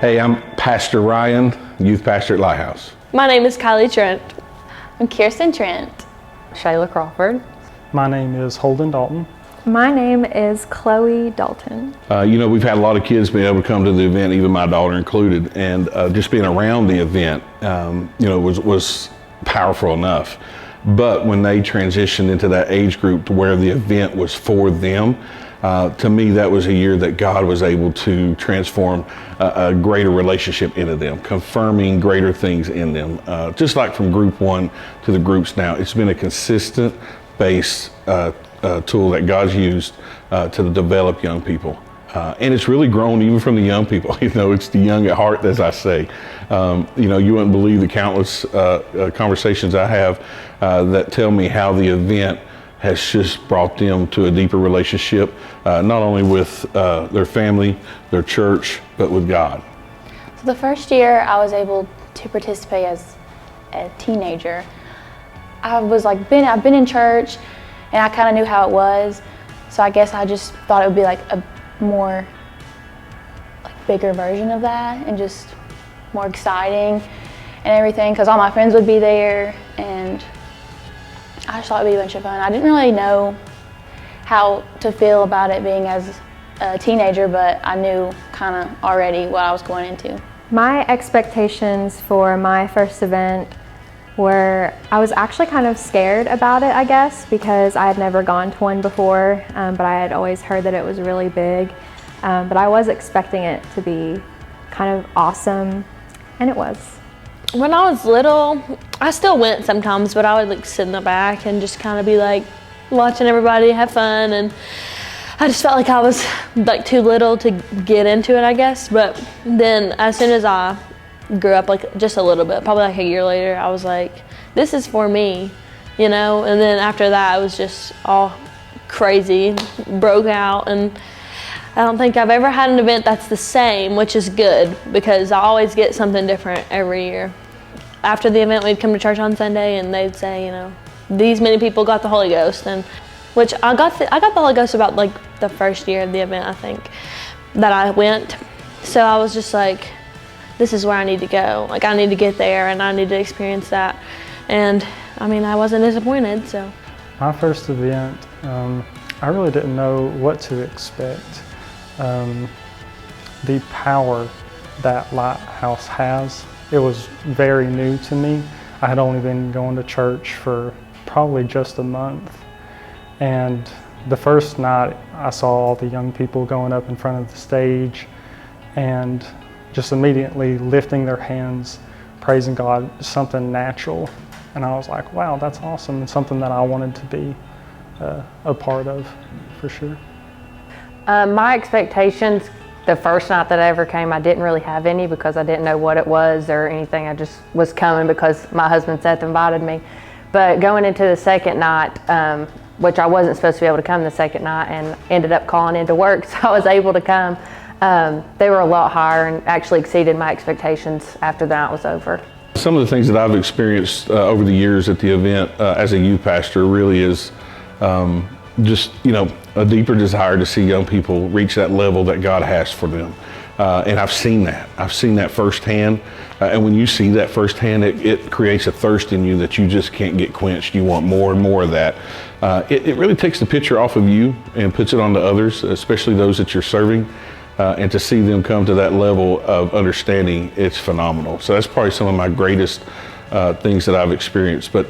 Hey, I'm Pastor Ryan, youth pastor at Lighthouse. My name is Kylie Trent. I'm Kirsten Trent. Shayla Crawford. My name is Holden Dalton. My name is Chloe Dalton. We've had a lot of kids being able to come to the event, even my daughter included, and just being around the event, was powerful enough. But when they transitioned into that age group to where the event was for them, to me, that was a year that God was able to transform a greater relationship into them, confirming greater things in them. Just like from group one to the groups now, it's been a consistent base tool that God's used to develop young people. And it's really grown even from the young people. It's the young at heart, as I say. You wouldn't believe the countless conversations I have that tell me how the event has just brought them to a deeper relationship, not only with their family, their church, but with God. So the first year I was able to participate as a teenager, I've been in church and I kind of knew how it was. So I guess I just thought it would be like a more bigger version of that and just more exciting and everything, because all my friends would be there and I just thought it'd be a bunch of fun. I didn't really know how to feel about it being as a teenager, but I knew kind of already what I was going into. My expectations for my first event were, I was actually kind of scared about it, I guess, because I had never gone to one before, but I had always heard that it was really big. But I was expecting it to be kind of awesome, and it was. When I was little, I still went sometimes, but I would sit in the back and just kind of be watching everybody have fun, and I just felt like I was too little to get into it, I guess. But then as soon as I grew up just a little bit, probably a year later, I was like, this is for me, and then after that it was just all crazy, broke out, and I don't think I've ever had an event that's the same, which is good because I always get something different every year. After the event, we'd come to church on Sunday and they'd say, these many people got the Holy Ghost, and which I got the Holy Ghost about the first year of the event, I think, that I went. So I was just like, this is where I need to go. I need to get there and I need to experience that. And I wasn't disappointed, so. My first event, I really didn't know what to expect. The power that Lighthouse has, it was very new to me. I had only been going to church for probably just a month. And the first night I saw all the young people going up in front of the stage and just immediately lifting their hands, praising God, something natural. And I was like, wow, that's awesome, and something that I wanted to be a part of, for sure. My expectations, the first night that I ever came, I didn't really have any because I didn't know what it was or anything. I just was coming because my husband Seth invited me. But going into the second night, which I wasn't supposed to be able to come the second night and ended up calling into work, so I was able to come. They were a lot higher and actually exceeded my expectations after the night was over. Some of the things that I've experienced over the years at the event as a youth pastor really is just a deeper desire to see young people reach that level that God has for them. And I've seen that firsthand. And when you see that firsthand, it creates a thirst in you that you just can't get quenched. You want more and more of that. It really takes the picture off of you and puts it onto others, especially those that you're serving. And to see them come to that level of understanding, it's phenomenal. So that's probably some of my greatest things that I've experienced. But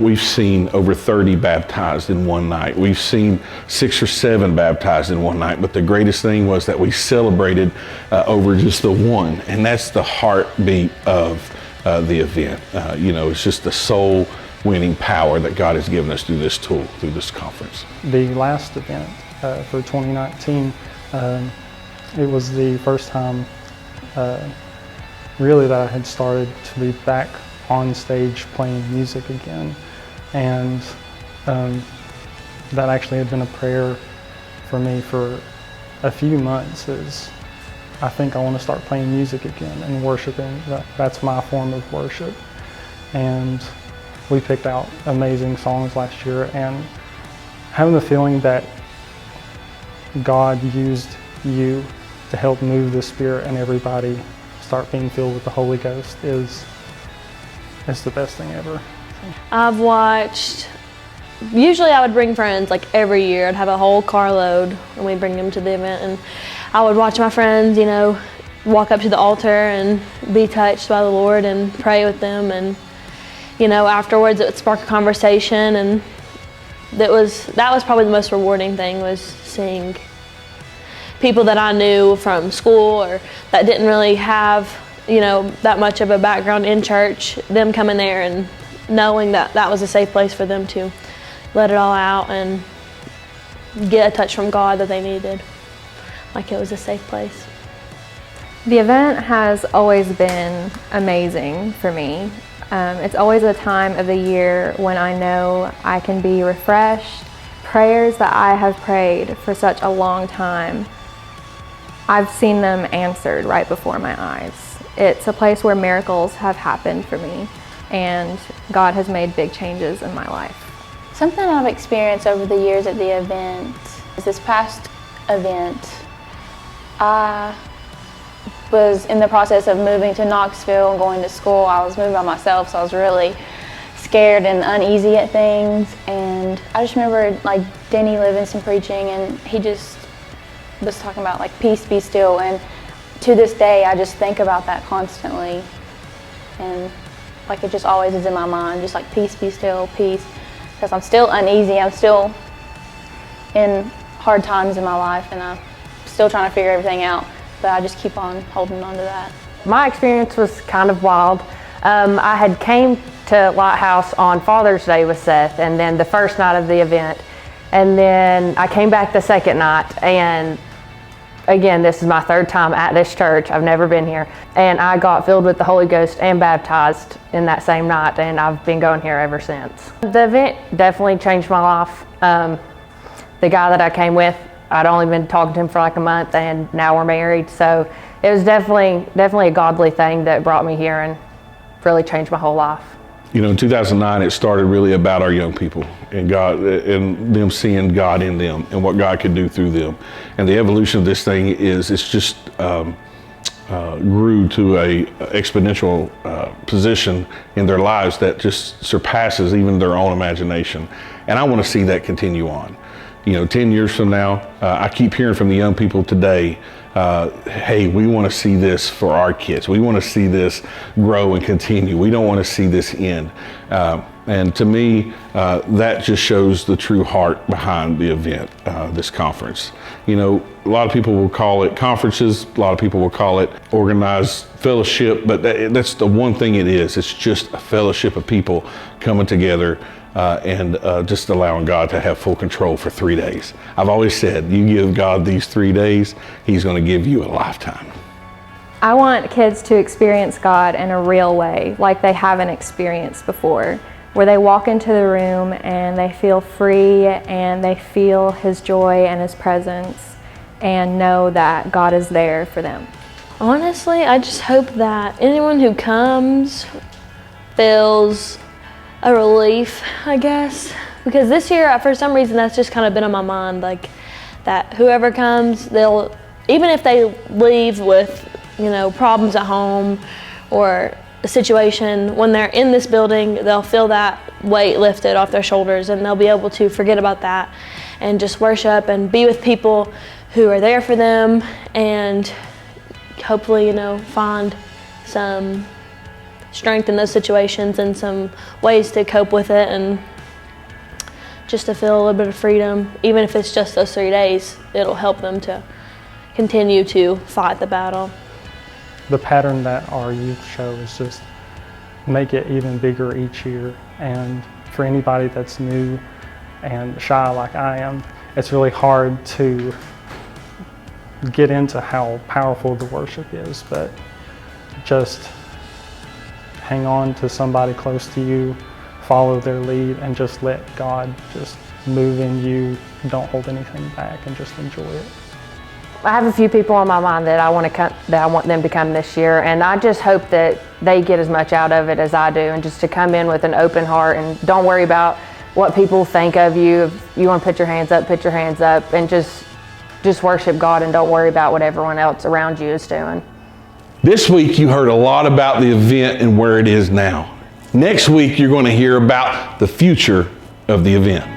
we've seen over 30 baptized in one night. We've seen 6 or 7 baptized in one night. But the greatest thing was that we celebrated over just the one. And that's the heartbeat of the event. It's just the soul winning power that God has given us through this tool, through this conference. The last event for 2019, it was the first time really that I had started to be back on stage playing music again, and that actually had been a prayer for me for a few months. Is I think I want to start playing music again and worshiping. That's my form of worship, and we picked out amazing songs last year, and having the feeling that God used you to help move the Spirit and everybody start being filled with the Holy Ghost is the best thing ever. I've watched, usually I would bring friends like every year. I'd have a whole carload and we'd bring them to the event, and I would watch my friends, walk up to the altar and be touched by the Lord and pray with them, and afterwards it would spark a conversation, and that was probably the most rewarding thing, was seeing people that I knew from school or that didn't really have that much of a background in church, them coming there and knowing that that was a safe place for them to let it all out and get a touch from God that they needed, like it was a safe place. The event has always been amazing for me. It's always a time of the year when I know I can be refreshed. Prayers that I have prayed for such a long time, I've seen them answered right before my eyes. It's a place where miracles have happened for me, and God has made big changes in my life. Something I've experienced over the years at the event is this past event, I was in the process of moving to Knoxville and going to school. I was moving by myself, so I was really scared and uneasy at things. And I just remember like Denny Livingston preaching, and he just was talking about like peace be still. And to this day, I just think about that constantly. And like it just always is in my mind, just like peace be still, peace. Because I'm still uneasy, I'm still in hard times in my life, and I'm still trying to figure everything out. But I just keep on holding on to that. My experience was kind of wild. I had came to Lighthouse on Father's Day with Seth, and then the first night of the event. And then I came back the second night, and again, this is my third time at this church. I've never been here. And I got filled with the Holy Ghost and baptized in that same night, and I've been going here ever since. The event definitely changed my life. The guy that I came with, I'd only been talking to him for like a month, and now we're married. So it was definitely a godly thing that brought me here and really changed my whole life. In 2009, it started really about our young people and God, and them seeing God in them and what God could do through them. And the evolution of this thing it's just grew to a exponential position in their lives that just surpasses even their own imagination. And I want to see that continue on. 10 years from now, I keep hearing from the young people today, hey, we want to see this for our kids. We want to see this grow and continue. We don't want to see this end. And to me, that just shows the true heart behind the event, this conference. A lot of people will call it conferences. A lot of people will call it organized fellowship, but that's the one thing it is. It's just a fellowship of people coming together and just allowing God to have full control for 3 days. I've always said, you give God these 3 days, He's going to give you a lifetime. I want kids to experience God in a real way, like they haven't experienced before, where they walk into the room and they feel free and they feel His joy and His presence and know that God is there for them. Honestly, I just hope that anyone who comes feels a relief, I guess, because this year, for some reason, that's just kind of been on my mind, like that whoever comes, even if they leave with, problems at home or a situation, when they're in this building, they'll feel that weight lifted off their shoulders, and they'll be able to forget about that and just worship and be with people who are there for them, and hopefully, find some strength in those situations and some ways to cope with it, and just to feel a little bit of freedom. Even if it's just those 3 days, it'll help them to continue to fight the battle. The pattern that our youth show is just make it even bigger each year. And for anybody that's new and shy like I am, it's really hard to get into how powerful the worship is, but just hang on to somebody close to you, follow their lead, and just let God just move in you. Don't hold anything back and just enjoy it. I have a few people on my mind that I want them to come this year, and I just hope that they get as much out of it as I do, and just to come in with an open heart and don't worry about what people think of you. If you want to put your hands up, and just just worship God and don't worry about what everyone else around you is doing. This week you heard a lot about the event and where it is now. Next week you're going to hear about the future of the event.